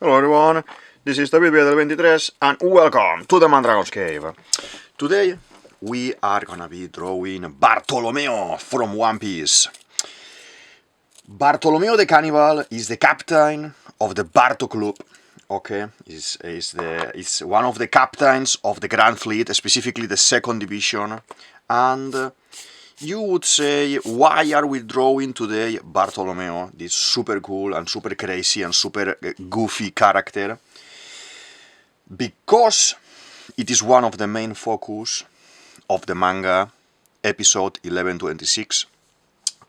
Hello everyone, this is DavidViadel23 and welcome to the Mandragon's Cave. Today we are gonna be drawing Bartolomeo from One Piece. Bartolomeo the Cannibal is the captain of the Barto Club. Okay, is one of the captains of the Grand Fleet, specifically the second division, and you would say, why are we drawing today Bartolomeo, this super cool and super crazy and super goofy character? Because it is one of the main focus of the manga episode 1126.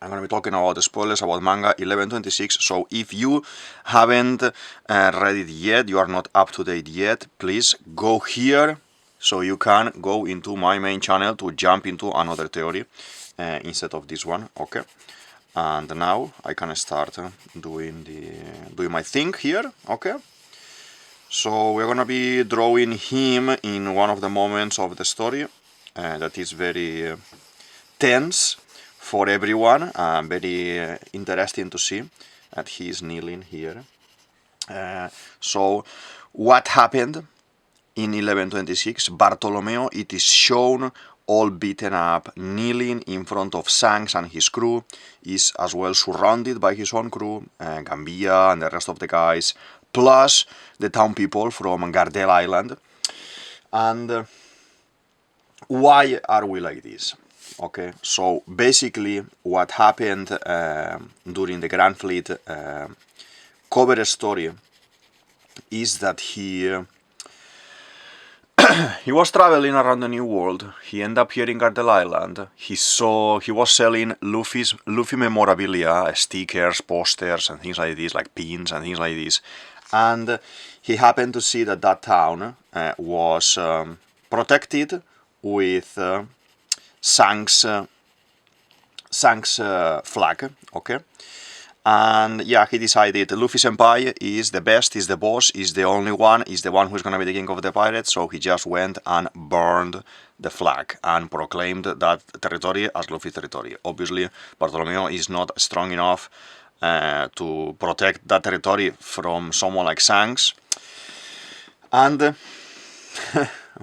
I'm going to be talking about the spoilers about manga 1126, so if you haven't read it yet, you are not up to date yet, please go here so you can go into my main channel to jump into another theory instead of this one. Okay, and now I can start doing my thing here. Okay, so we're gonna be drawing him in one of the moments of the story that is very tense for everyone, very interesting to see that he is kneeling here. So what happened in 1126? Bartolomeo, it is shown all beaten up, kneeling in front of Shanks and his crew, is as well surrounded by his own crew, Gambia and the rest of the guys, plus the town people from Gardel Island. And why are we like this? Okay, so basically what happened during the Grand Fleet cover story is that he was traveling around the New World. He ended up here in Gardel Island. He was selling Luffy memorabilia, stickers, posters, and things like this, like pins and things like this. And he happened to see that that town was protected with Shanks' flag. Okay. And yeah, he decided Luffy Senpai is the best, is the boss, is the only one, is the one who's gonna be the king of the pirates, so he just went and burned the flag and proclaimed that territory as Luffy territory. Obviously, Bartolomeo is not strong enough to protect that territory from someone like Shanks. And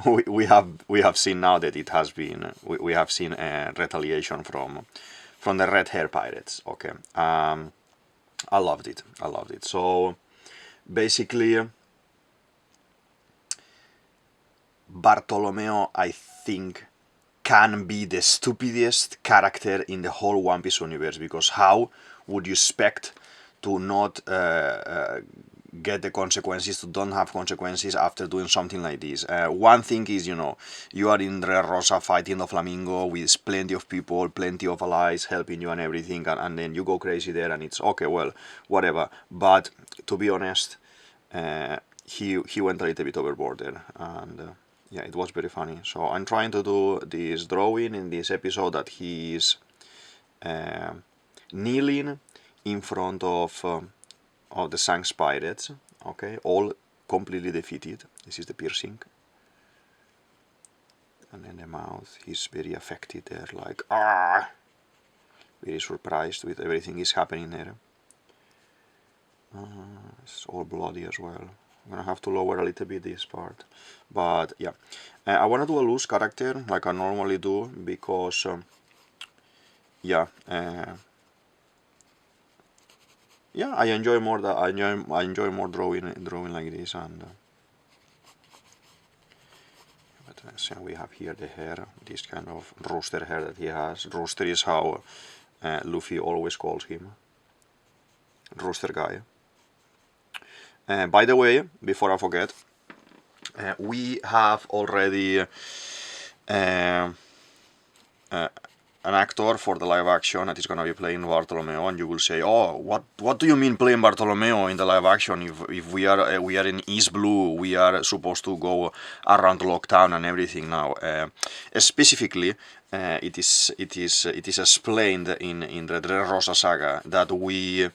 we have seen now that it has been, we have seen retaliation from the red hair pirates. Okay. I loved it. So basically, Bartolomeo, I think, can be the stupidest character in the whole One Piece universe, because how would you expect to not get the consequences, to don't have consequences after doing something like this? One thing is, you are in Rosa fighting the Flamingo with plenty of people, plenty of allies helping you and everything, and then you go crazy there and it's okay, well, whatever. But to be honest, he went a little bit overboard there, and yeah, it was very funny. So I'm trying to do this drawing in this episode that he is kneeling in front of the Shanks pirates. Okay, all completely defeated. This is the piercing, and then the mouth, he's very affected there, like very surprised with everything is happening there. It's all bloody as well. I'm gonna have to lower a little bit this part, but yeah, I wanna do a loose character like I normally do, because yeah, I enjoy more that I enjoy more drawing like this. And so we have here the hair, this kind of rooster hair that he has. Rooster is how Luffy always calls him, rooster guy. By the way, before I forget, we have already an actor for the live action that is gonna be playing Bartolomeo, and you will say, oh, what do you mean playing Bartolomeo in the live action? If we are in East Blue, we are supposed to go around Lockdown and everything now. Specifically, it is explained in the Rosa saga that we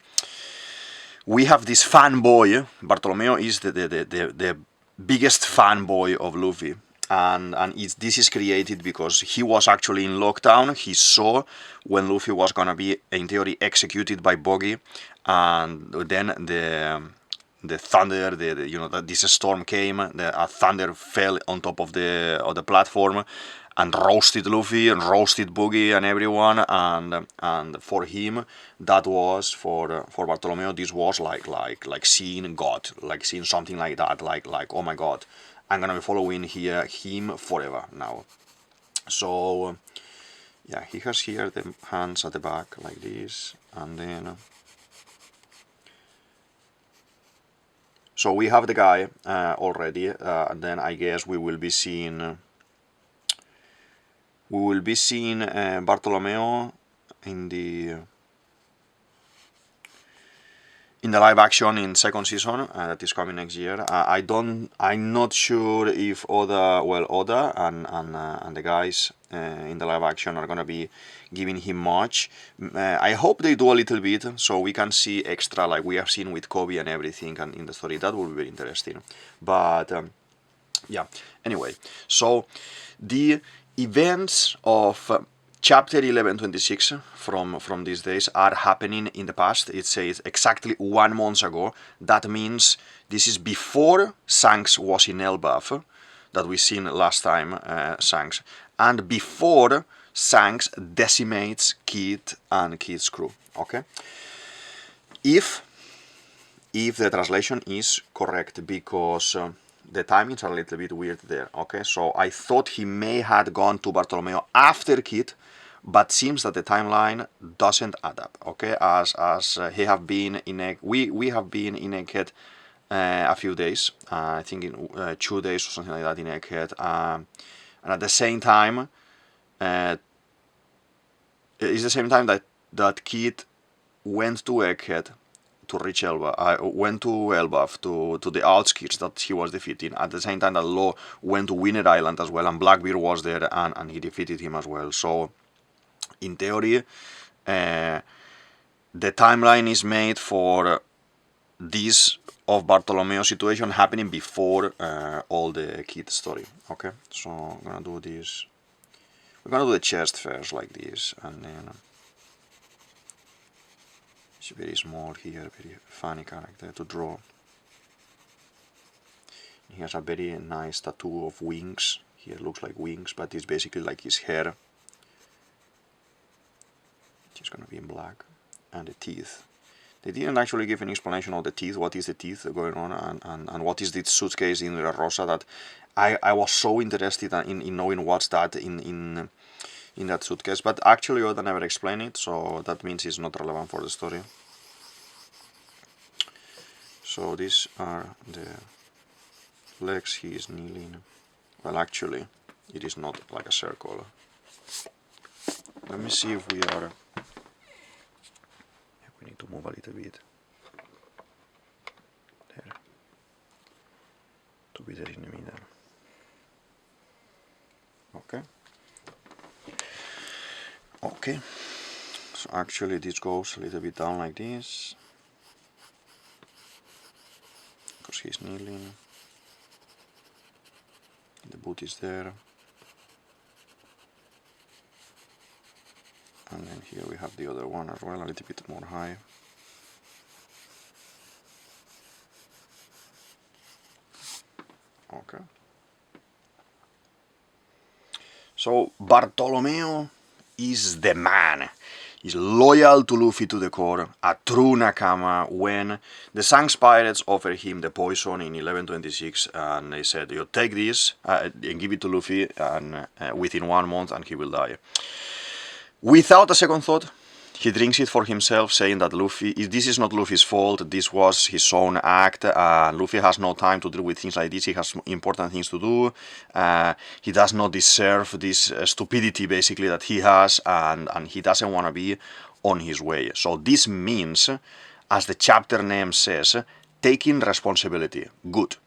have this fanboy. Bartolomeo is the biggest fanboy of Luffy. And this is created because he was actually in lockdown. He saw when Luffy was gonna be, in theory, executed by Boggy, and then the thunder, you know, that this storm came, a thunder fell on top of the platform and roasted Luffy and roasted Boogie and everyone, and for him that was for Bartolomeo, this was like seeing God, like seeing something like that, like oh my God, I'm gonna be following him forever now. So yeah, he has here the hands at the back like this, and then so we have the guy already, and then I guess we will be seeing Bartolomeo in the live action in second season that is coming next year. I'm not sure if Oda and the guys in the live action are gonna be giving him much. I hope they do a little bit, so we can see extra like we have seen with Kobe and everything, and in the story that will be very interesting. But yeah, anyway, so the events of Chapter 1126 from these days are happening in the past. It says exactly 1 month ago. That means this is before Shanks was in Elbaf, that we seen last time, Shanks, and before Shanks decimates Kid and Kid's crew. Okay, if the translation is correct, because the timings are a little bit weird there. Okay, so I thought he may had gone to Bartolomeo after Kid, but seems that the timeline doesn't add up. Okay, as he have been in we have been in Egghead a few days, I think in 2 days or something like that in Egghead, and at the same time, it's the same time that Kid went to Egghead to reach Elba. I went to Elbaf to the outskirts that he was defeating. At the same time that Law went to Winter Island as well, and Blackbeard was there and he defeated him as well. So in theory, the timeline is made for this of Bartolomeo situation happening before all the Kid story. Okay, so I'm gonna do this. We're gonna do the chest first like this, and then it's very small here, very funny character to draw. He has a very nice tattoo of wings. Here looks like wings, but it's basically like his hair. It's gonna be in black. And the teeth. They didn't actually give an explanation of the teeth, what is the teeth going on, and what is this suitcase in La Rosa, that I was so interested in knowing what's that in that suitcase, but actually Oda never explained it, so that means it's not relevant for the story. So these are the legs. He is kneeling. Well, actually, it is not like a circle. Let me see if we are... We need to move a little bit. There. To be there in the middle. Okay. Okay. So actually this goes a little bit down like this. Because he's kneeling. The boot is there. And then here we have the other one as well, a little bit more high. Okay. So Bartolomeo is the man. He's loyal to Luffy to the core, a true Nakama. When the Shanks pirates offered him the poison in 1126, and they said, you take this and give it to Luffy, and within 1 month and he will die. Without a second thought, he drinks it for himself, saying that this is not Luffy's fault, this was his own act, Luffy has no time to deal with things like this, he has important things to do, he does not deserve this stupidity basically that he has, and he doesn't want to be on his way. So this means, as the chapter name says, taking responsibility. Good.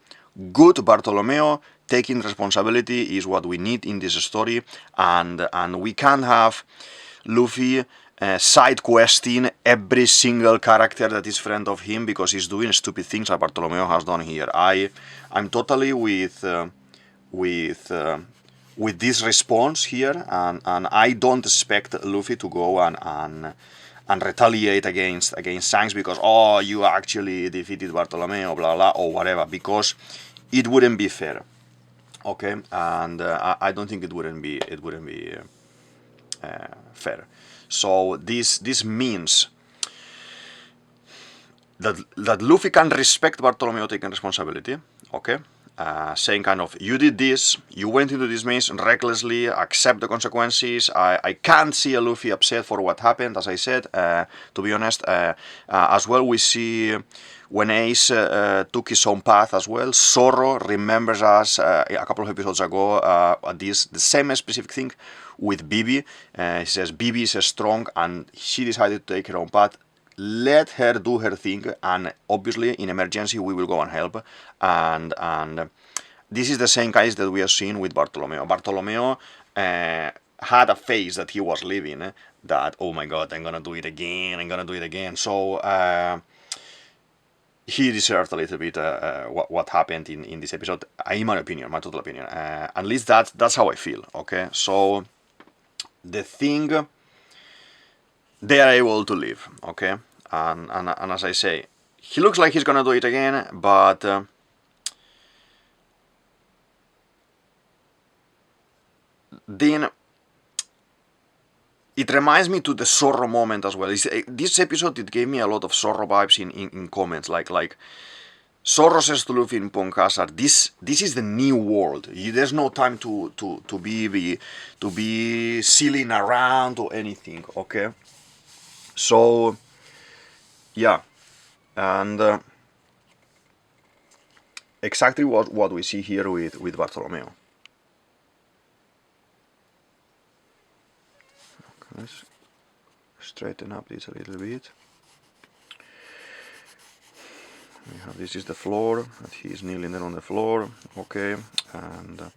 Good Bartolomeo, taking responsibility is what we need in this story, and we can't have Luffy side questing every single character that is friend of him because he's doing stupid things like Bartolomeo has done here. I'm totally with this response here, and I don't expect Luffy to go and retaliate against Shanks because, oh, you actually defeated Bartolomeo, blah blah, or whatever, because it wouldn't be fair. Okay, and I don't think it wouldn't be fair. So this means that Luffy can respect Bartolomeo taking responsibility, okay? Saying kind of, you did this, you went into this maze recklessly, accept the consequences. I can't see a Luffy upset for what happened, as I said, to be honest. As well, we see when Ace took his own path as well, Zorro remembers us a couple of episodes ago, the same specific thing with Bibi. He says Bibi is strong and she decided to take her own path. Let her do her thing, and obviously in emergency we will go and help. And this is the same case that we are seeing with Bartolomeo. Bartolomeo had a phase that he was living that, oh my god, I'm gonna do it again. So he deserved a little bit what happened in this episode, in my opinion, my total opinion. At least that's how I feel. Okay, so the thing, they are able to live, okay? And as I say, he looks like he's gonna do it again, but then it reminds me to the Zorro moment as well. This episode, it gave me a lot of Zorro vibes in comments, like Zorro says to Luffy in Ponkasar, this is the new world. There's no time to be sillying around or anything, okay? So, yeah, and exactly what we see here with Bartolomeo. Okay, let's straighten up this a little bit. We have, this is the floor, that he's kneeling there on the floor, okay, and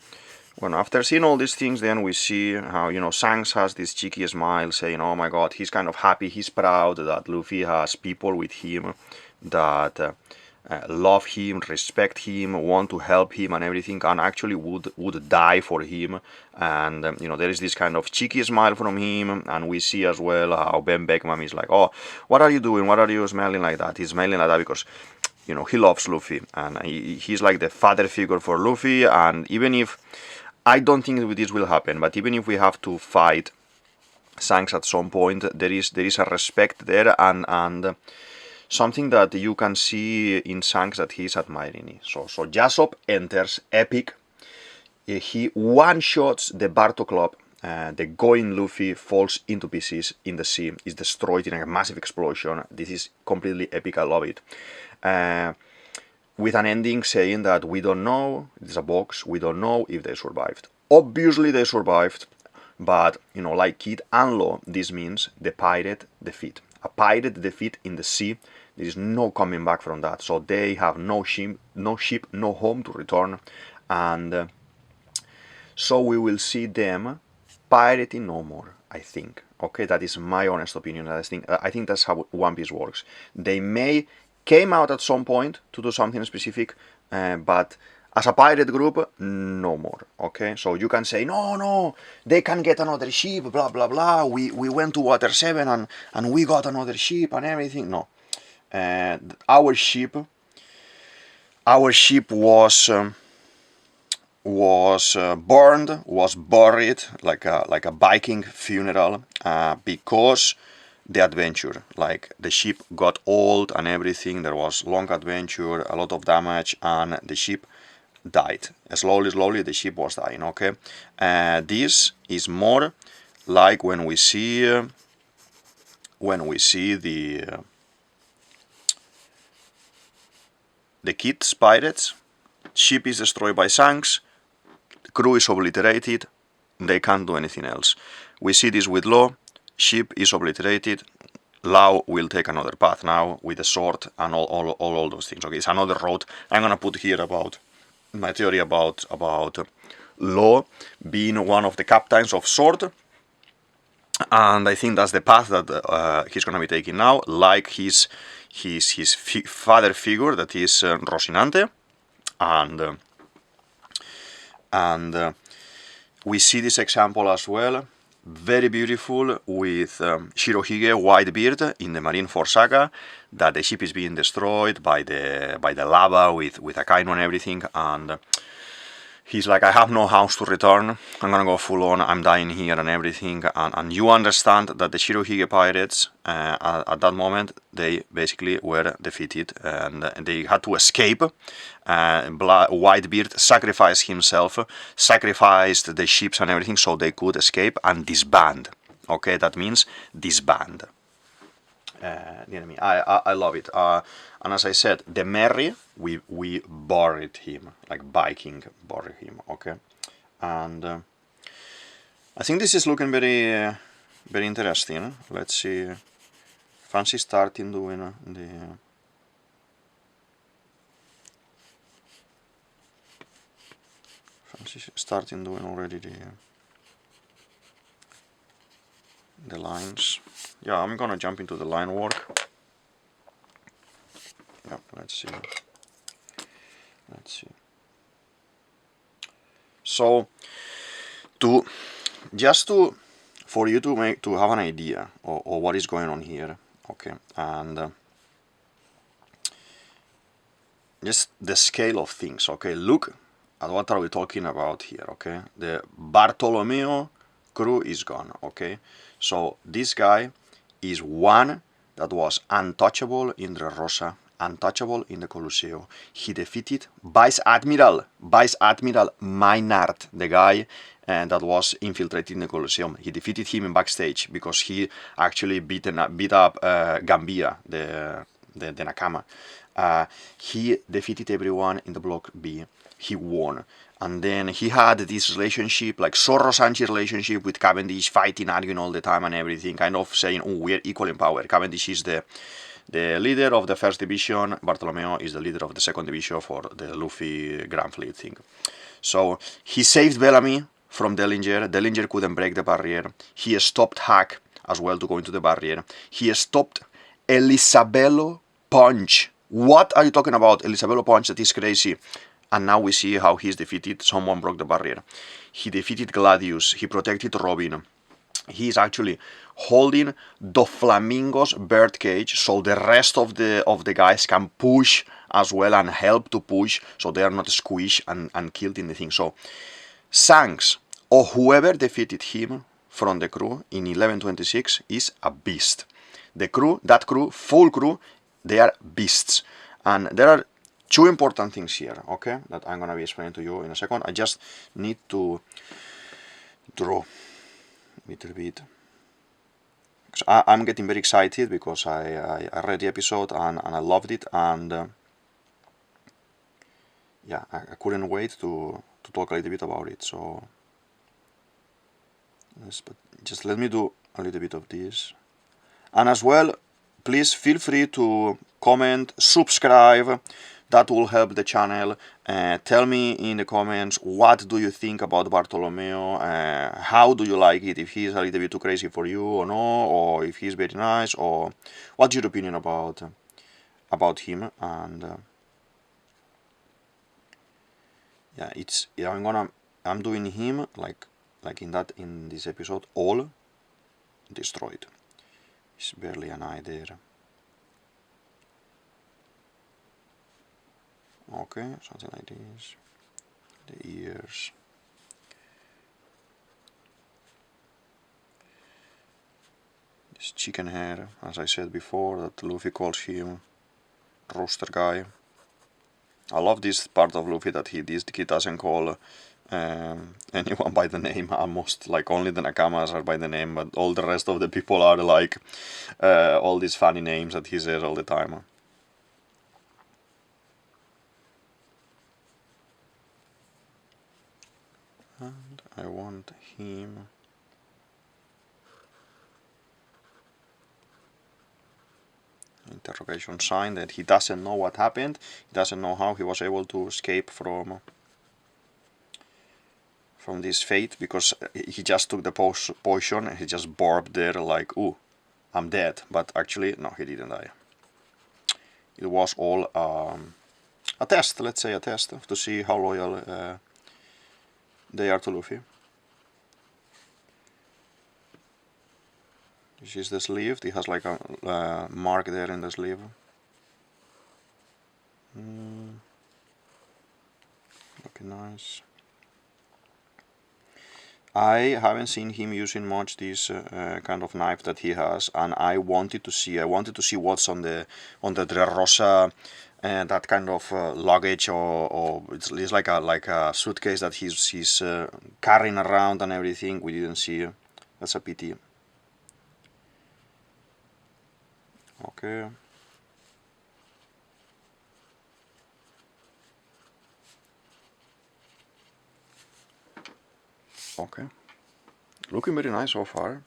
well, after seeing all these things, then we see how, you know, Shanks has this cheeky smile saying, oh my god, he's kind of happy, he's proud that Luffy has people with him that love him, respect him, want to help him and everything, and actually would die for him. And, you know, there is this kind of cheeky smile from him, and we see as well how Ben Beckman is like, oh, what are you doing? What are you smiling like that? He's smiling like that because, you know, he loves Luffy, and he's like the father figure for Luffy, and even if, I don't think this will happen, but even if we have to fight Shanks at some point, there is a respect there, and something that you can see in Shanks that he's admiring. So Yasop enters, epic. He one-shots the Barto Club. The Going Luffy falls into pieces in the sea, is destroyed in a massive explosion. This is completely epic, I love it. With an ending saying that we don't know, it's a box, we don't know if they survived. Obviously they survived, but, you know, like Kid and Law, this means the pirate defeat. A pirate defeat in the sea, there is no coming back from that. So they have no ship, no home to return, and so we will see them pirating no more, I think. Okay, that is my honest opinion. I think that's how One Piece works. They may came out at some point to do something specific, but as a pirate group, no more, okay? So you can say, no, they can get another ship, blah, blah, blah, we went to Water 7 and we got another ship and everything. No. Our ship was burned, was buried like a Viking funeral, because the adventure, like the ship got old and everything, there was long adventure, a lot of damage, and the ship died. Slowly the ship was dying, okay? This is more like when we see the Kid's pirates, ship is destroyed by Shanks, crew is obliterated, they can't do anything else. We see this with Law, ship is obliterated, Lau will take another path now with the sword and all those things. Okay, it's another road. I'm gonna put here about my theory about Law being one of the captains of sword, and I think that's the path that he's gonna be taking now, like his father figure, that is Rocinante, and we see this example as well very beautiful with Shirohige Whitebeard in the Marineford saga, that the ship is being destroyed by the lava with Akainu and everything, and he's like, I have no house to return, I'm gonna go full on, I'm dying here and everything, and you understand that the Shirohige pirates, at that moment, they basically were defeated, and they had to escape. Whitebeard sacrificed himself, sacrificed the ships and everything so they could escape and disband. Okay, that means disband. The enemy. I love it. And as I said, the Merry, we buried him, like Viking buried him. Okay, and I think this is looking very very interesting. Let's see. Fancy starting doing the. Fancy starting doing already the lines. Yeah, I'm gonna jump into the line work. Yeah, let's see. So, for you to have an idea of what is going on here, okay, and just the scale of things, okay. Look at what are we talking about here, okay. The Bartolomeo crew is gone, okay. So this guy is one that was untouchable in the Rosa, untouchable in the Colosseo. He defeated Vice Admiral Maynard, the guy that was infiltrated in the Colosseum. He defeated him in backstage because he actually beat up Gambia, the Nakama. He defeated everyone in the Block B. He won. And then he had this relationship, like Zorro-Sanchi relationship with Cavendish, fighting, arguing all the time and everything, kind of saying, oh, we're equal in power. Cavendish is the leader of the first division, Bartolomeo is the leader of the second division for the Luffy Grand Fleet thing. So he saved Bellamy from Dellinger. Dellinger couldn't break the barrier. He stopped Hack as well to go into the barrier. He stopped Elisabello Punch. What are you talking about? Elisabello Punch, that is crazy. And now we see how he's defeated. Someone broke the barrier. He defeated Gladius. He protected Robin. He is actually holding Doflamingo's birdcage, so the rest of the guys can push as well and help to push, so they are not squished and killed in the thing. So Shanks or whoever defeated him from the crew in 1126 is a beast. The crew, full crew, they are beasts. And there are two important things here, okay, that I'm gonna be explaining to you in a second. I just need to draw a little bit. I'm getting very excited because I read the episode and I loved it, and yeah, I couldn't wait to talk a little bit about it. So just let me do a little bit of this. And as well, please feel free to comment, subscribe. That will help the channel. Tell me in the comments, what do you think about Bartolomeo? How do you like it? If he's a little bit too crazy for you or no, or if he's very nice, or what's your opinion about him? And yeah, I'm doing him like in this episode, all destroyed. It's barely an eye there. Okay, something like this. The ears. This chicken hair, as I said before, that Luffy calls him Rooster Guy. I love this part of Luffy that he doesn't call anyone by the name, almost, like only the Nakamas are by the name, but all the rest of the people are like all these funny names that he says all the time. And I want him interrogation sign, that he doesn't know what happened, he doesn't know how he was able to escape from this fate, because he just took the potion and he just burped there like, ooh, I'm dead, but actually no, he didn't die. It was all a test, let's say a test, to see how loyal they are to Luffy. This is the sleeve. It has like a mark there in the sleeve. Looking nice. I haven't seen him using much this kind of knife that he has, and I wanted to see what's on the Rosa, that kind of luggage, or it's like a suitcase that he's carrying around and everything. We didn't see. That's a pity. Okay. Okay. Looking very nice so far.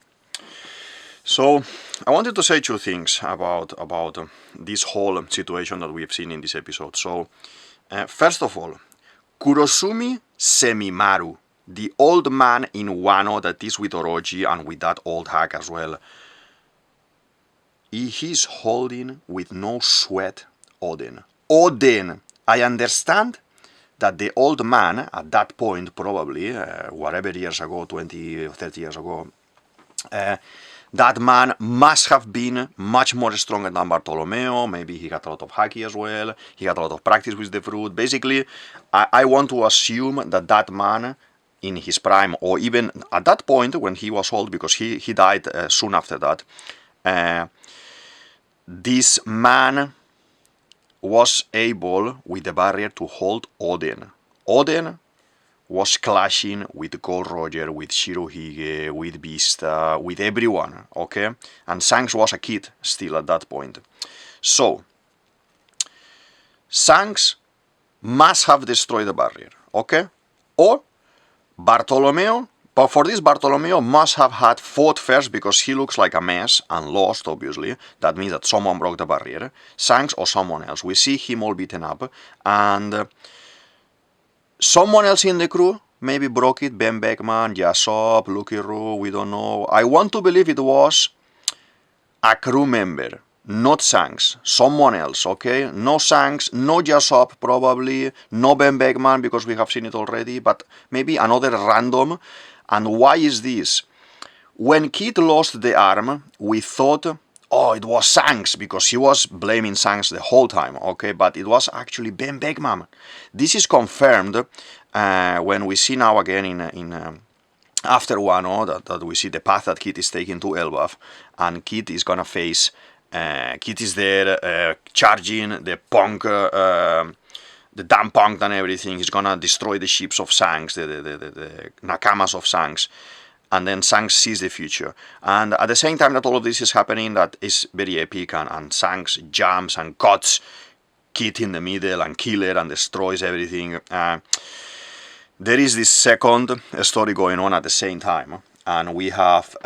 So I wanted to say two things about this whole situation that we've seen in this episode. So first of all, Kurosumi Semimaru, the old man in Wano that is with Orochi and with that old hag as well, he's holding with no sweat Oden. Oden! I understand that the old man at that point, probably, whatever years ago, 20 or 30 years ago, that man must have been much more stronger than Bartolomeo. Maybe he had a lot of haki as well. He had a lot of practice with the fruit. Basically, I want to assume that that man, in his prime, or even at that point when he was old, because he died soon after that, this man was able, with the barrier, to hold Oden. Oden was clashing with Gold Roger, with Shirohige, with Vista, with everyone, okay? And Shanks was a kid still at that point. So, Shanks must have destroyed the barrier, okay? Or Bartolomeo, but for this Bartolomeo must have had fought first, because he looks like a mess and lost, obviously. That means that someone broke the barrier. Shanks or someone else. We see him all beaten up, and someone else in the crew maybe broke it. Ben Beckman, Yasop, Lukiru, we don't know. I want to believe it was a crew member, not Shanks, someone else, okay? No Shanks, no Yasop probably, no Ben Beckman, because we have seen it already, but maybe another random. And why is this? When Kid lost the arm, we thought, oh, it was Shanks, because he was blaming Shanks the whole time, okay? But it was actually Ben Beckman. This is confirmed when we see now again in after Wano, that we see the path that Kid is taking to Elbaf, and Kid is gonna face, Kid is there charging the punk, the damn punk and everything. He's gonna destroy the ships of Shanks, the Nakamas of Shanks. And then Shanks sees the future. And at the same time that all of this is happening, that is very epic, and Shanks jumps and cuts Kid in the middle and kills it and destroys everything. There is this second story going on at the same time. And we have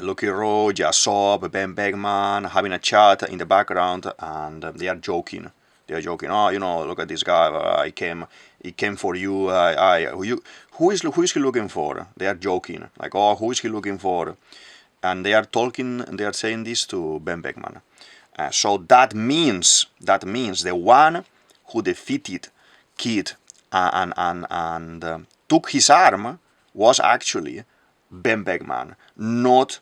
Lucky Road, Yasop, Ben Beckman having a chat in the background, and they are joking. They are joking. Oh, you know, look at this guy. He came for you. Who is he looking for? They are joking. Like, oh, who is he looking for? And they are talking. They are saying this to Ben Beckman. So that means the one who defeated Kid and took his arm was actually Ben Beckman, not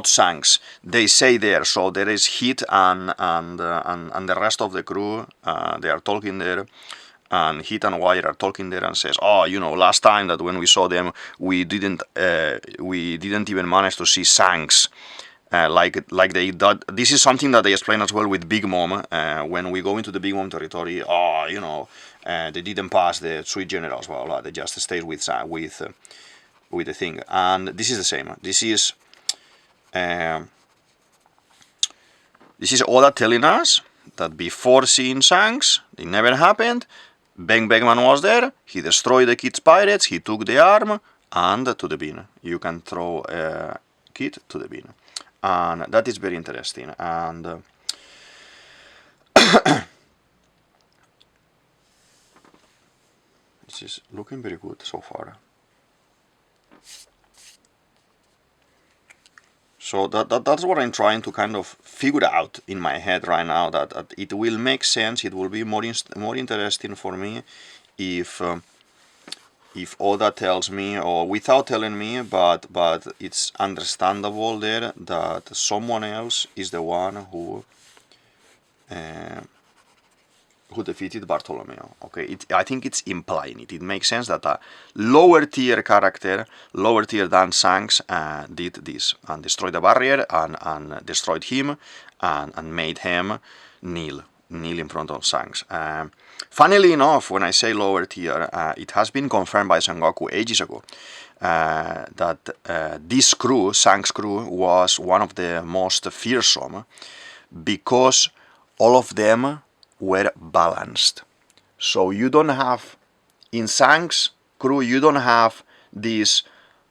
Shanks. They say there. So there is Hit and the rest of the crew. They are talking there, and Hit and Wire are talking there and says, "Oh, you know, last time that when we saw them, we didn't even manage to see Shanks." Like they did. This is something that they explain as well with Big Mom. When we go into the Big Mom territory, oh, you know, they didn't pass the Sweet Generals. Well, they just stayed with the thing. And this is the same. This is Oda telling us that before seeing Shanks, it never happened. Ben Beckman was there. He destroyed the Kid's pirates. He took the arm and to the bin. You can throw Kid to the bin. And that is very interesting. And this is looking very good so far. So that's what I'm trying to kind of figure out in my head right now. That it will make sense. It will be more interesting for me if if Oda tells me, or without telling me, but it's understandable there that someone else is the one who defeated Bartolomeo. Okay, I think it's implying it. It makes sense that a lower tier character, lower tier than Shanks, did this and destroyed the barrier and destroyed him and made him kneel in front of Shanks. Funnily enough, when I say lower tier, it has been confirmed by Sengoku ages ago that this crew, Shanks' crew, was one of the most fearsome because all of them were balanced. So you don't have, in Shanks' crew, you don't have this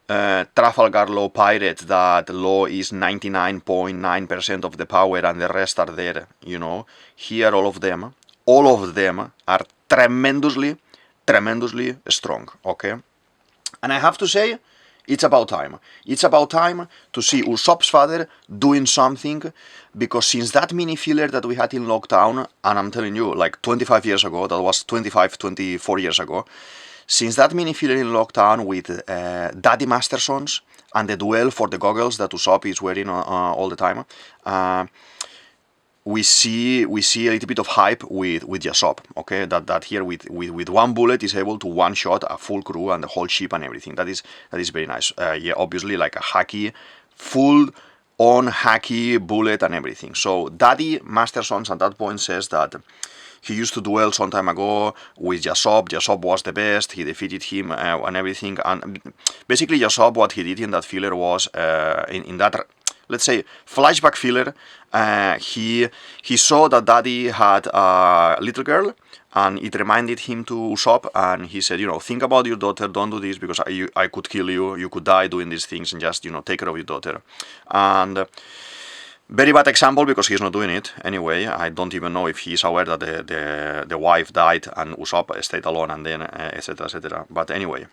Trafalgar Law pirate that Law is 99.9% of the power and the rest are there, you know. Here all of them are tremendously strong, okay? And I have to say, it's about time. It's about time to see Usopp's father doing something, because since that mini filler that we had in Lockdown, and I'm telling you, like 25 years ago, that was 24 years ago, since that mini filler in Lockdown with Daddy Mastersons and the duel for the goggles that Usopp is wearing all the time, we see a little bit of hype with Usopp, okay? That here with one bullet is able to one shot a full crew and the whole ship and everything. That is very nice. Yeah, obviously like a hacky, full on hacky bullet and everything. So Daddy Mastersons at that point says that he used to duel some time ago with Usopp. Usopp was the best. He defeated him and everything. And basically Usopp, what he did in that filler was in that, let's say, flashback filler, he saw that Daddy had a little girl, and it reminded him to Usopp, and he said, you know, think about your daughter, don't do this, because I could kill you, you could die doing these things, and just, you know, take care of your daughter. And very bad example, because he's not doing it anyway. I don't even know if he's aware that the wife died and Usopp stayed alone, and then etc, etc. But anyway,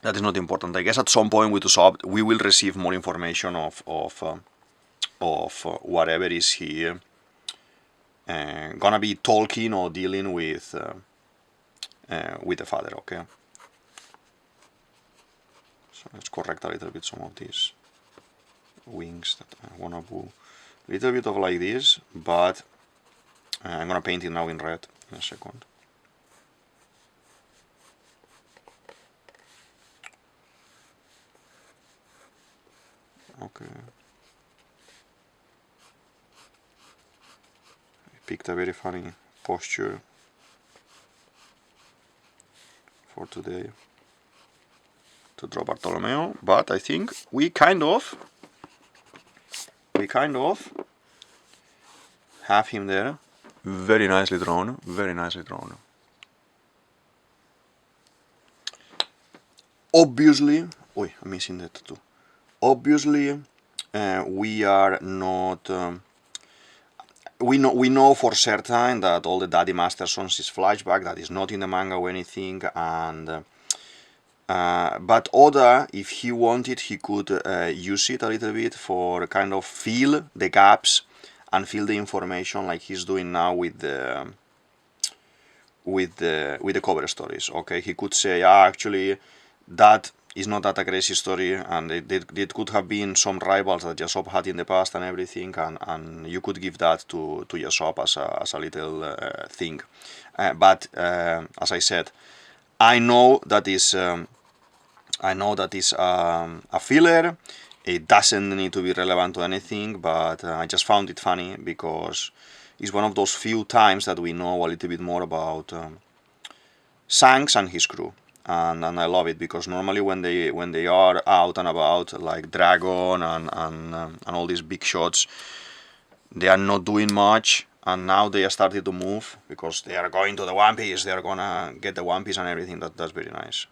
that is not important. I guess at some point with Usopp we will receive more information of whatever is he gonna be talking or dealing with the father. Okay, so let's correct a little bit some of these wings that I wanna do a little bit of like this, but I'm gonna paint it now in red in a second. Okay. I picked a very funny posture for today to draw Bartolomeo, but I think we kind of have him there. Very nicely drawn, very nicely drawn. Obviously, I'm missing that too. Obviously, we are not. We know for certain that all the Daddy Mastersons is flashback. That is not in the manga or anything. And but Oda, if he wanted, he could use it a little bit for kind of fill the gaps and fill the information, like he's doing now with the cover stories. Okay, he could say, actually, that is not that a crazy story, and it could have been some rivals that Usopp had in the past and everything, and you could give that to Usopp as a little thing. But as I said, I know that is a filler. It doesn't need to be relevant to anything, but I just found it funny because it's one of those few times that we know a little bit more about Shanks and his crew. And I love it, because normally when they are out and about, like Dragon and all these big shots, they are not doing much, and now they are starting to move because they are going to the One Piece. They are gonna get the One Piece and everything. That's very nice.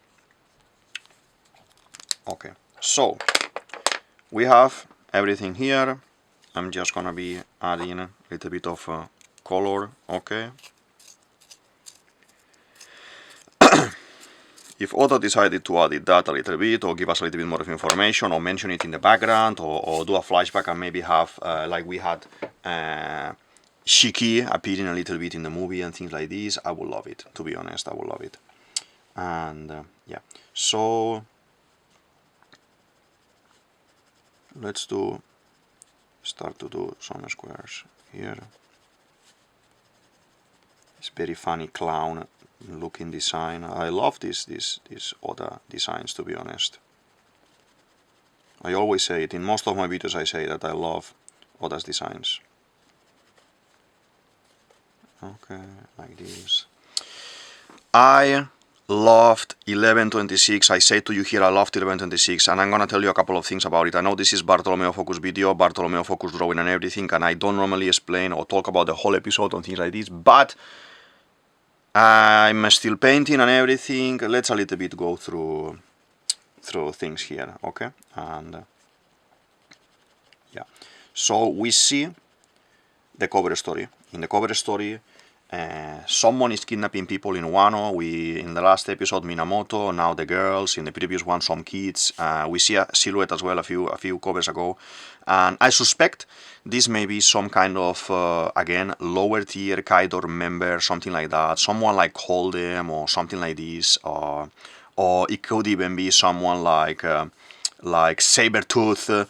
Okay, so we have everything here. I'm just gonna be adding a little bit of color. Okay. If Oda decided to add that a little bit, or give us a little bit more of information, or mention it in the background, or do a flashback and maybe have, like we had Shiki appearing a little bit in the movie and things like this, I would love it, to be honest, I would love it. And yeah, so let's start to do some squares here. It's very funny clown looking design. I love these Oda designs, to be honest. I always say it in most of my videos. I say that I love Oda's designs. Okay, like this. I loved 1126. I said to you here I loved 1126, and I'm gonna tell you a couple of things about it. I know this is Bartolomeo focus video, Bartolomeo focus drawing and everything, and I don't normally explain or talk about the whole episode on things like this, but I'm still painting and everything. Let's a little bit go through things here, okay? And yeah, so we see the cover story. In the cover story, someone is kidnapping people in Wano. In the last episode, Minamoto, now the girls. In the previous one, some kids. We see a silhouette as well a few covers ago, and I suspect this may be some kind of again lower tier Kaido member, something like that. Someone like Hold'em or something like this, or it could even be someone like Sabertooth,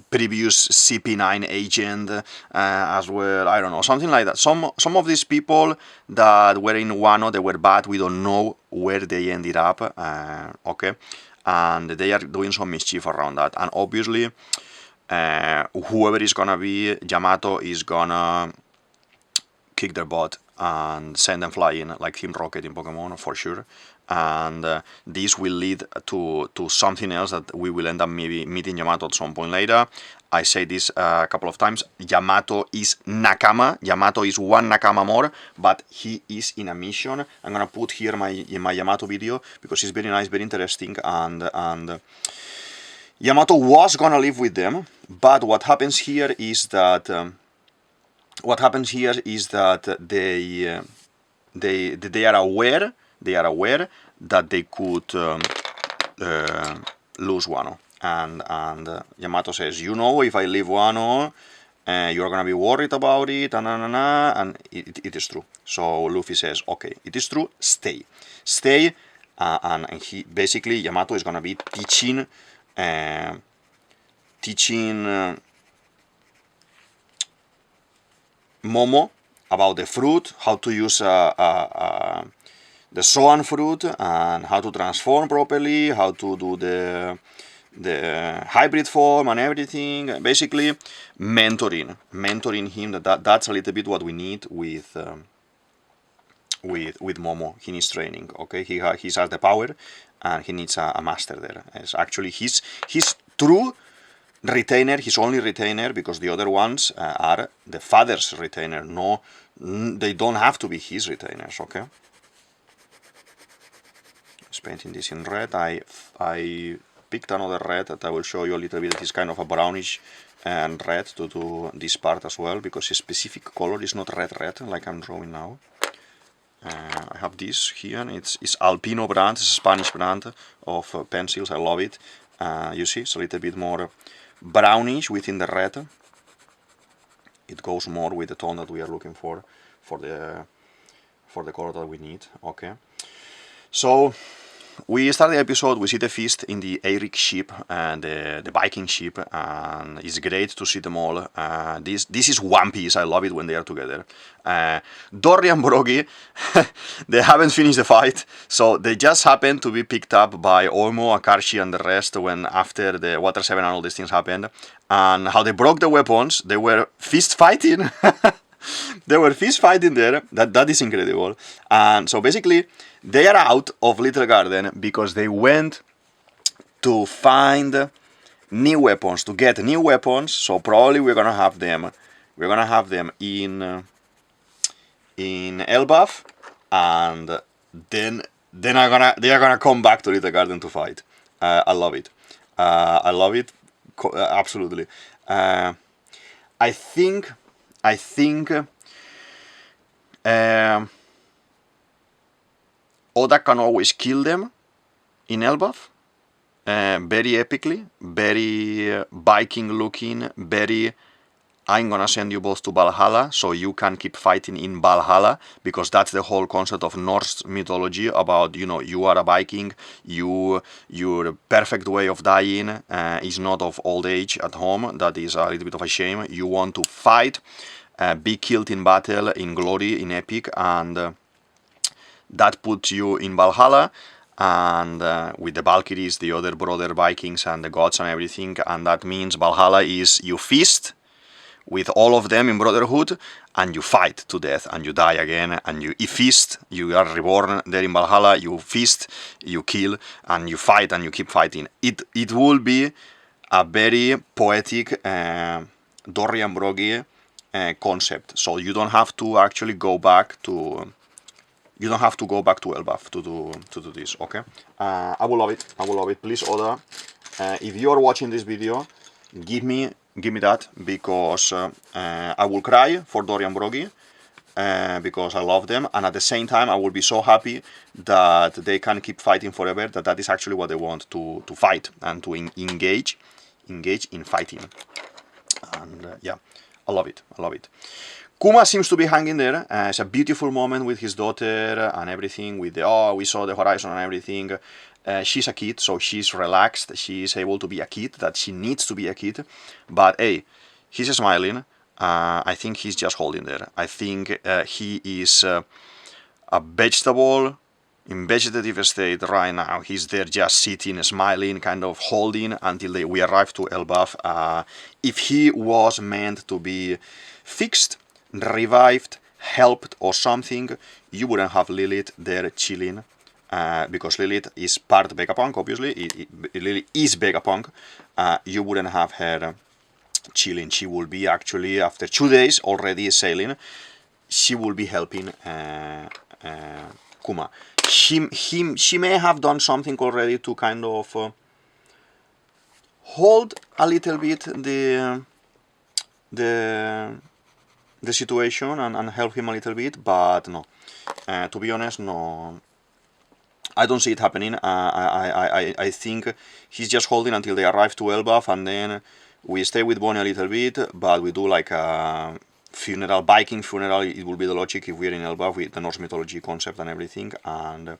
previous CP9 agent as well. I don't know, something like that. Some of these people that were in Wano, they were bad. We don't know where they ended up. Okay, and they are doing some mischief around that. And obviously, whoever is gonna be Yamato is gonna kick their butt and send them flying like Team Rocket in Pokemon for sure. And this will lead to something else that we will end up maybe meeting Yamato at some point later. I say this a couple of times. Yamato is Nakama. Yamato is one Nakama more, but he is in a mission. I'm gonna put here my Yamato video because it's very nice, very interesting, and Yamato was gonna live with them, but what happens here is that they are aware that they could lose Wano, and Yamato says, you know, if I leave Wano, you're gonna be worried about it, and it is true. So Luffy says, okay, it is true, stay, and he basically, Yamato is gonna be teaching Momo about the fruit, how to use the Soan fruit, and how to transform properly, how to do the hybrid form and everything. Basically, mentoring him. That's a little bit what we need with Momo. He needs training. Okay, he has the power, and he needs a master there. It's actually his true retainer, his only retainer, because the other ones are the father's retainer. No, they don't have to be his retainers. Okay. Just painting this in red. I picked another red that I will show you a little bit. It's kind of a brownish and red to do this part as well, because a specific color is not red like I'm drawing now. I have this here. It's Alpino brand. It's a Spanish brand of pencils. I love it. You see, it's a little bit more brownish within the red. It goes more with the tone that we are looking for the color that we need. Okay, so we start the episode. We see the feast in the Eirik ship and the Viking ship, and it's great to see them all. This is One Piece. I love it when they are together. Dory and Brogy, they haven't finished the fight, so they just happen to be picked up by Omo, Akashi, and the rest when after the Water 7 and all these things happened. And how they broke the weapons, they were fist fighting. They were fist fighting there. That is incredible. And so basically, they are out of Little Garden because they went to find new weapons, to get new weapons. So probably we're gonna have them in Elbaf, and then they are gonna come back to Little Garden to fight. I love it. Absolutely. I think Oda can always kill them in Elbaf, very epically, very Viking looking, very I'm gonna send you both to Valhalla, so you can keep fighting in Valhalla, because that's the whole concept of Norse mythology about, you know, you are a Viking, your perfect way of dying is not of old age at home. That is a little bit of a shame. You want to fight, be killed in battle, in glory, in epic, and that puts you in Valhalla, and with the Valkyries, the other brother Vikings, and the gods and everything, and that means Valhalla is you feast with all of them in brotherhood, and you fight to death, and you die again, and you feast, you are reborn there in Valhalla, you feast, you kill, and you fight, and you keep fighting. It will be a very poetic Dorian Broggie concept, so you don't have to actually go back to... You don't have to go back to Elbaf to do this, okay? I will love it. I will love it. Please, Oda, if you are watching this video, give me that, because I will cry for Dorian Broggie, because I love them, and at the same time I will be so happy that they can keep fighting forever. That is actually what they want, to fight and to engage in fighting. And yeah, I love it. I love it. Kuma seems to be hanging there. It's a beautiful moment with his daughter and everything, with the, oh, we saw the horizon and everything. She's a kid, so she's relaxed. She's able to be a kid, that she needs to be a kid. But hey, he's smiling. I think he's just holding there. I think he is a vegetable in vegetative state right now. He's there just sitting, smiling, kind of holding until we arrive to Elbaf. If he was meant to be fixed, revived, helped or something, you wouldn't have Lilith there chilling, because Lilith is part Vegapunk, obviously. Lilith is Vegapunk. You wouldn't have her chilling. She will be actually, after 2 days already sailing, she will be helping Kuma. She may have done something already to kind of hold a little bit the situation and help him a little bit, but no. To be honest, no. I don't see it happening. I think he's just holding until they arrive to Elbaf, and then we stay with Bonnie a little bit, but we do like a funeral, Viking funeral. It will be the logic if we're in Elbaf with the Norse mythology concept and everything, and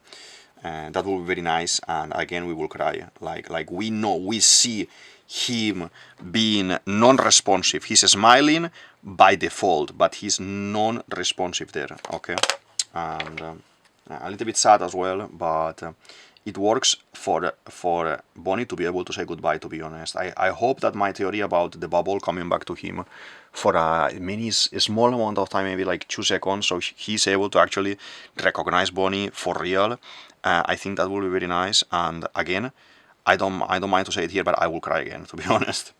that will be very nice. And again, we will cry. Like we know, we see him being non-responsive. He's smiling by default, but he's non-responsive there, okay? And a little bit sad as well, but it works for Bonnie to be able to say goodbye, to be honest. I hope that my theory about the bubble coming back to him for a small amount of time, maybe like 2 seconds, so he's able to actually recognize Bonnie for real. I think that will be very nice, and again, I don't mind to say it here, but I will cry again, to be honest.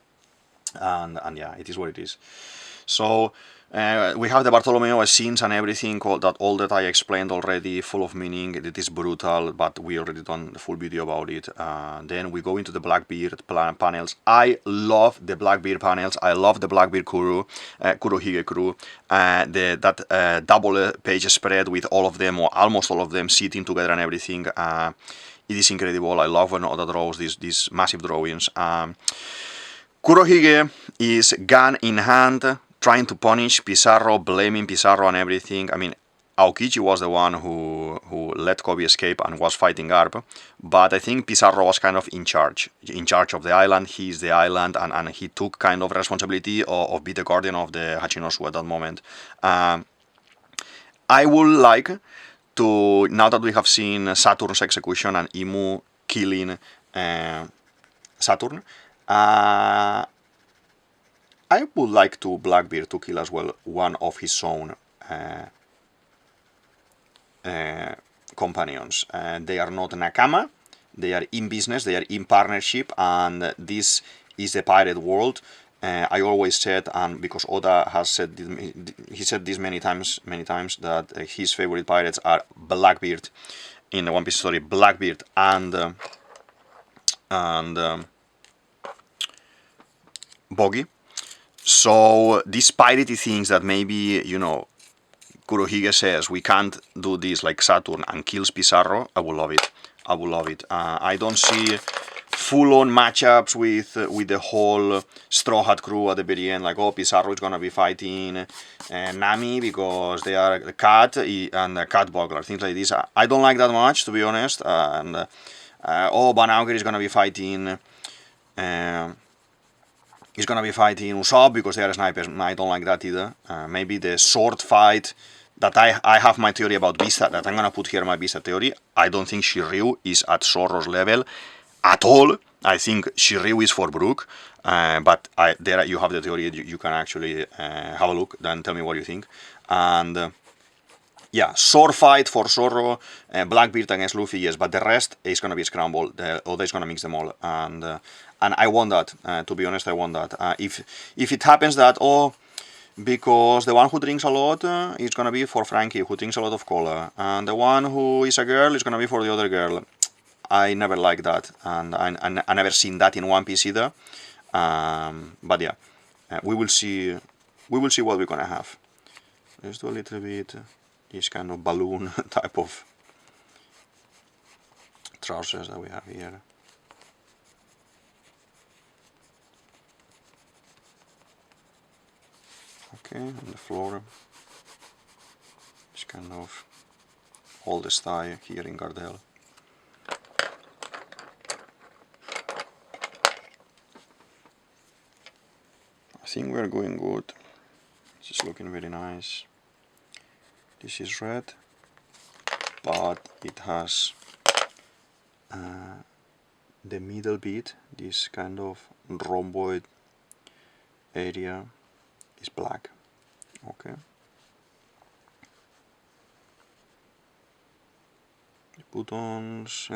And yeah, it is what it is. So we have the Bartolomeo scenes and everything, all that I explained already, full of meaning. It is brutal, but we already done the full video about it. Then we go into the Blackbeard panels. I love the Blackbeard panels. I love the Blackbeard crew, Kurohige crew. That double page spread with all of them, or almost all of them, sitting together and everything. It is incredible. I love when Oda draws these massive drawings. Kurohige is gun in hand, trying to punish Pizarro, blaming Pizarro and everything. I mean, Aokichi was the one who let Kobe escape and was fighting Garp, but I think Pizarro was kind of in charge of the island. He's the island, and he took kind of responsibility of being the guardian of the Hachinosu at that moment. I would like to, now that we have seen Saturn's execution and Imu killing Saturn, I would like to Blackbeard to kill as well one of his own companions. They are not Nakama, they are in business, they are in partnership, and this is the pirate world. I always said, and because Oda has said, he said this many times, that his favorite pirates are Blackbeard in the One Piece story, Blackbeard and Boggy. So these piratey things that maybe, you know, Kurohige says we can't do this like Saturn and kills Pizarro, I will love it. I will love it. I don't see full-on matchups with the whole Straw Hat crew at the very end, like, oh, Pizarro is gonna be fighting Nami because they are the cat and the cat burglar, things like this. I don't like that much, to be honest. And oh, Van Auker is gonna be fighting Usopp because they are snipers. I don't like that either. Maybe the sword fight that I have my theory about Vista, that I'm gonna put here my Vista theory. I don't think Shiryu is at Zoro's level at all. I think Shiryu is for Brook, but there you have the theory. You can actually have a look, then tell me what you think. And yeah, sword fight for Zoro, Blackbeard against Luffy, yes, but the rest is gonna be scrambled. Oda is gonna mix them all, and I want that. To be honest, I want that. If it happens that, oh, because the one who drinks a lot is gonna be for Frankie, who drinks a lot of cola, and the one who is a girl is gonna be for the other girl. I never like that, and I never seen that in One Piece either. But yeah, we will see. We will see what we're gonna have. Let's do a little bit this kind of balloon type of trousers that we have here. Okay, on the floor. This kind of old style here in Gardel. I think we're going good. This is looking very nice. This is red, but it has the middle bit, this kind of rhomboid area is black. Okay. The buttons,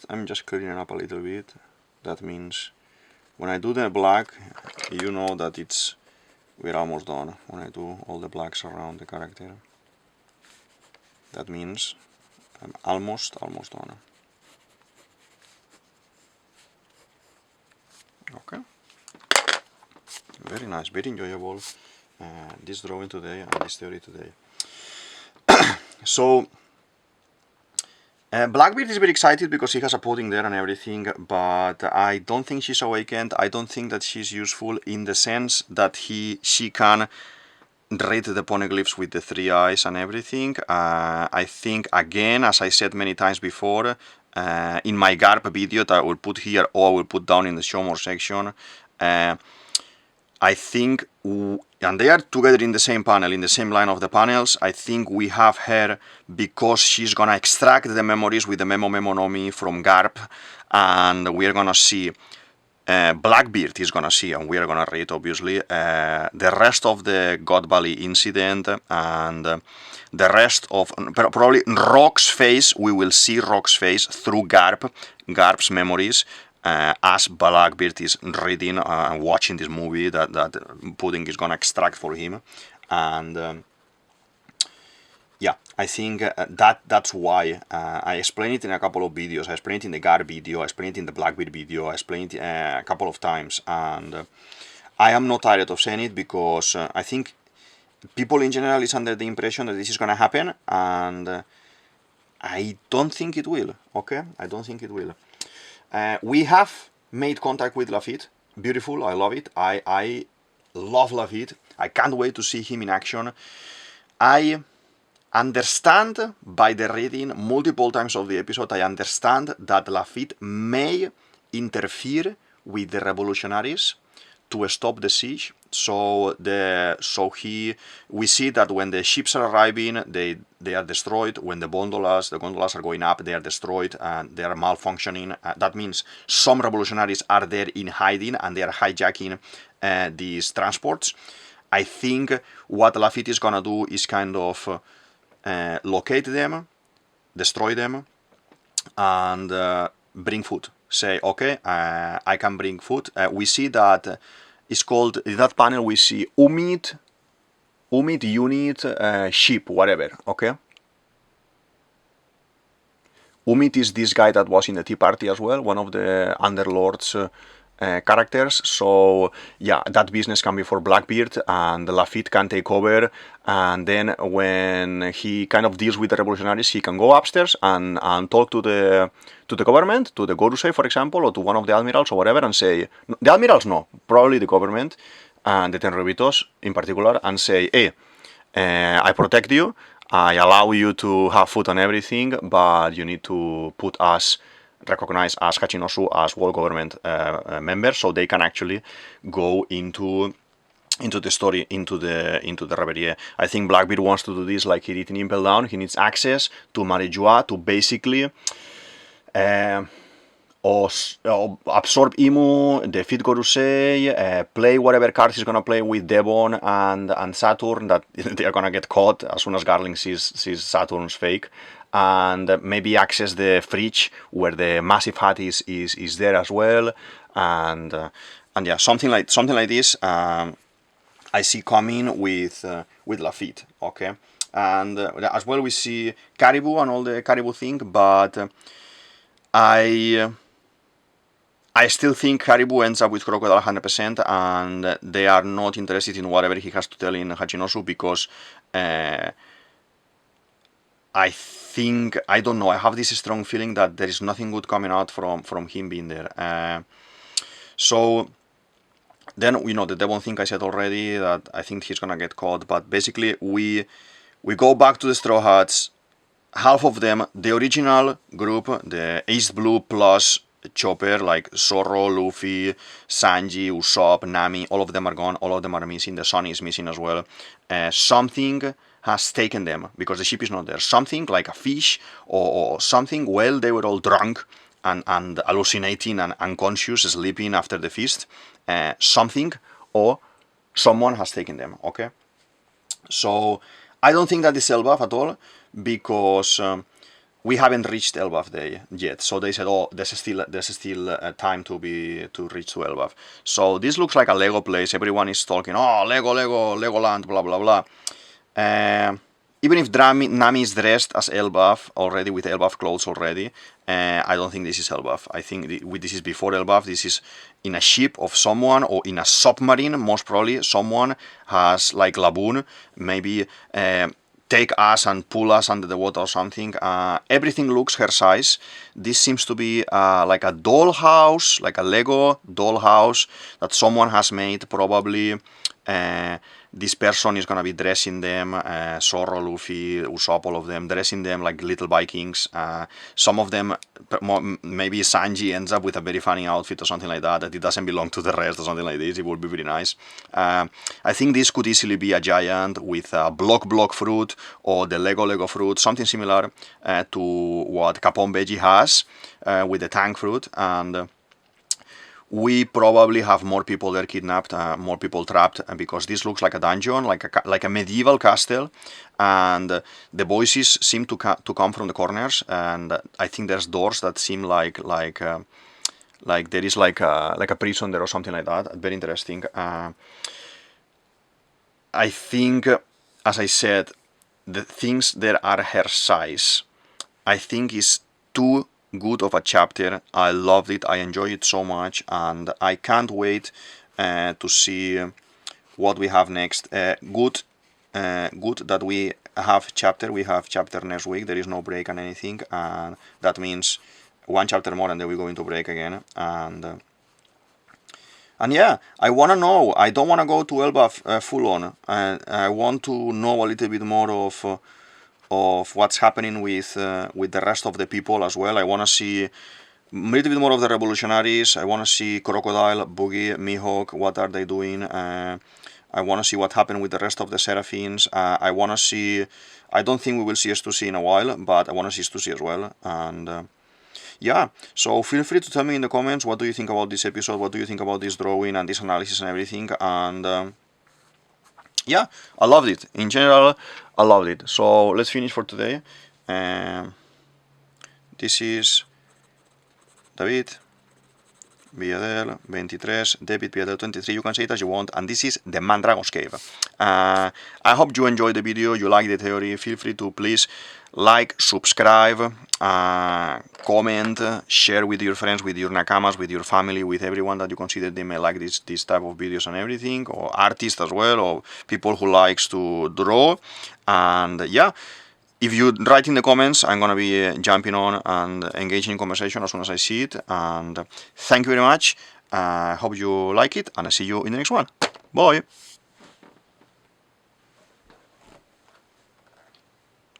I'm just clearing up a little bit. That means when I do the black, you know that we're almost done. When I do all the blacks around the character, that means I'm almost done. Okay. Very nice, very enjoyable. This drawing today and this theory today. So Blackbeard is very excited because he has a pudding there and everything, but I don't think she's awakened. I don't think that she's useful in the sense that she can read the poneglyphs with the 3 eyes and everything. I think, again, as I said many times before, in my GARP video that I will put here or I will put down in the show more section, I think, and they are together in the same panel, in the same line of the panels. I think we have her because she's gonna extract the memories with the Memo no Mi from Garp, and we're gonna see, Blackbeard is gonna see, and we are gonna read, obviously, the rest of the God Valley incident, and the rest of, probably Rock's face, we will see Rock's face through Garp's memories, as Blackbeard is reading and watching this movie that Pudding is gonna extract for him, and yeah, I think that's why I explained it in a couple of videos. I explained it in the Gar video, I explained it in the Blackbeard video, I explained it a couple of times, and I am not tired of saying it because I think people in general is under the impression that this is gonna happen, and I don't think it will. Okay, I don't think it will. We have made contact with Lafitte. Beautiful, I love it. I love Lafitte. I can't wait to see him in action. I understand by the reading multiple times of the episode, I understand that Lafitte may interfere with the revolutionaries to stop the siege. So we see that when the ships are arriving, they are destroyed. When the gondolas are going up, they are destroyed and they are malfunctioning. That means some revolutionaries are there in hiding and they are hijacking these transports. I think what Lafitte is gonna do is kind of locate them, destroy them, and bring food. Say, okay, I can bring food. We see that it's called, in that panel we see Umid unit ship, whatever, okay? Umid is this guy that was in the Tea Party as well, one of the underlords characters. So yeah, that business can be for Blackbeard, and Lafitte can take over, and then when he kind of deals with the revolutionaries, he can go upstairs and talk to the government, to the Gorusei, for example, or to one of the admirals or whatever, and say, the admirals, no, probably the government and the Tenryubitos in particular, and say, hey, I protect you, I allow you to have food and everything, but you need to put us, recognize as Hachinosu as world government members, so they can actually go into the story, into the Reverie. I think Blackbeard wants to do this like he did in Impel Down. He needs access to Marejua to basically absorb Imu, defeat Gorusei, play whatever cards he's gonna play with Devon and Saturn, that they are gonna get caught as soon as Garling sees Saturn's fake, and maybe access the fridge where the massive hat is there as well, and yeah, something like this. I see coming with Lafitte, okay, and as well we see Caribou and all the Caribou thing, but I still think Caribou ends up with Crocodile 100%, and they are not interested in whatever he has to tell in Hachinosu, because I don't know, I have this strong feeling that there is nothing good coming out from him being there. So then, you know, the Devon thing I said already, that I think he's gonna get caught, but basically we go back to the Straw Hats. Half of them, the original group, the Ace Blue plus Chopper, like Zorro, Luffy, Sanji, Usopp, Nami, all of them are gone, all of them are missing, the Sun is missing as well. Something has taken them, because the ship is not there. Something like a fish or something, well, they were all drunk and hallucinating and unconscious, sleeping after the feast. Something or someone has taken them, okay? So I don't think that is Elbaf at all, because we haven't reached Elbaf Day yet. So they said, oh, there's still time to reach to Elbaf. So this looks like a Lego place. Everyone is talking, oh, Legoland, blah blah blah. Even if Nami is dressed as Elbaf already, with Elbaf clothes already, I don't think this is Elbaf. I think this is before Elbaf. This is in a ship of someone, or in a submarine, most probably. Someone has, like Laboon, maybe take us and pull us under the water or something. Everything looks her size. This seems to be like a dollhouse, like a Lego dollhouse that someone has made, probably. This person is gonna be dressing them, Zorro, Luffy, Usopp, all of them, dressing them like little Vikings. Some of them, maybe Sanji ends up with a very funny outfit or something like that, that it doesn't belong to the rest or something like this. It would be very nice. I think this could easily be a giant with a block fruit, or the Lego fruit, something similar to what Capone Veggie has with the tank fruit, and we probably have more people there kidnapped, more people trapped, because this looks like a dungeon, like a medieval castle, and the voices seem to come from the corners, and I think there's doors that seem like there is like a prison there or something like that. Very interesting. I think, as I said, the things that are her size, I think is too good of a chapter. I loved it, I enjoyed it so much, and I can't wait to see what we have next. Good that we have chapter. We have chapter next week. There is no break and anything, and that means one chapter more, and then we go into break again. And yeah, I want to know. I don't want to go to Elbaf full on. I want to know a little bit more of what's happening with the rest of the people as well. I want to see a little bit more of the revolutionaries. I want to see Crocodile, Boogie, Mihawk, what are they doing. I want to see what happened with the rest of the Seraphins. I want to see, I don't think we will see S2C in a while, but I want to see S2C as well. And yeah, so feel free to tell me in the comments, what do you think about this episode, what do you think about this drawing and this analysis and everything. And yeah, I loved it. In general, I loved it. So let's finish for today. This is David DavidViadel23, DavidViadel23, you can say it as you want, and this is the Mandragon's Cave. I hope you enjoyed the video, you like the theory. Feel free to please like, subscribe, comment, share with your friends, with your nakamas, with your family, with everyone that you consider they may like this type of videos and everything, or artists as well, or people who likes to draw. And yeah, if you write in the comments, I'm gonna be jumping on and engaging in conversation as soon as I see it. And thank you very much. I hope you like it, and I see you in the next one. Bye!